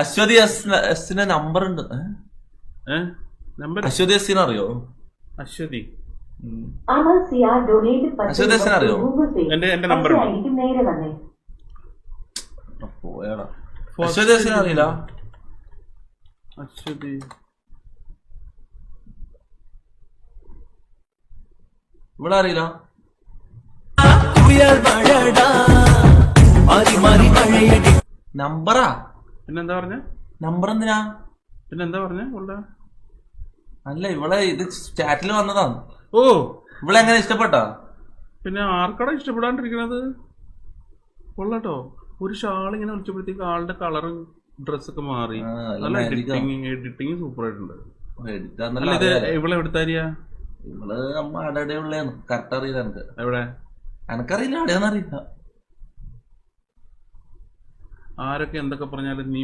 അശ്വതി എസിന്റെ നമ്പർ ഉണ്ട്. നമ്പർ അശ്വതി എസിനെ അറിയോ? അശ്വതി അശ്വതി എസിനെ അറിയോ? എന്റെ നമ്പർ പോയാടാ. അശ്വതി എസിനെ അറിയില്ല? അശ്വതി ഇവിടെ അറിയില്ല. നമ്പറാ? പിന്നെന്താ പറഞ്ഞ? നമ്പർ എന്തിനാ? പിന്നെന്താ പറഞ്ഞ? അല്ല, ഇവളെ ഇത് ചാറ്റിൽ വന്നതാണ്. ഓ, ഇവളെ എങ്ങനെ ഇഷ്ടപ്പെട്ടാ? പിന്നെ ആർക്കടാ ഇഷ്ടപ്പെടാണ്ടിരിക്കണത്? കൊള്ളാട്ടോ. ഒരു ഷാൾ ഇങ്ങനെ വിളിച്ചപ്പോഴത്തേക്ക് ആളുടെ കളറും ഡ്രസ്സൊക്കെ മാറി. നല്ല എഡിറ്റിങ് സൂപ്പർ ആയിട്ടുണ്ട്. ഇവളെ എവിടുത്താരിയാ? ഇവള് നമ്മ അവിടെ ഉള്ളതാണ്. കറക്റ്റ് അറിയില്ല എനിക്ക്. എവിടെ? എനക്കറിയില്ല, അവിടെയൊന്നും അറിയില്ല. ആരൊക്കെ എന്തൊക്കെ പറഞ്ഞാലും നീ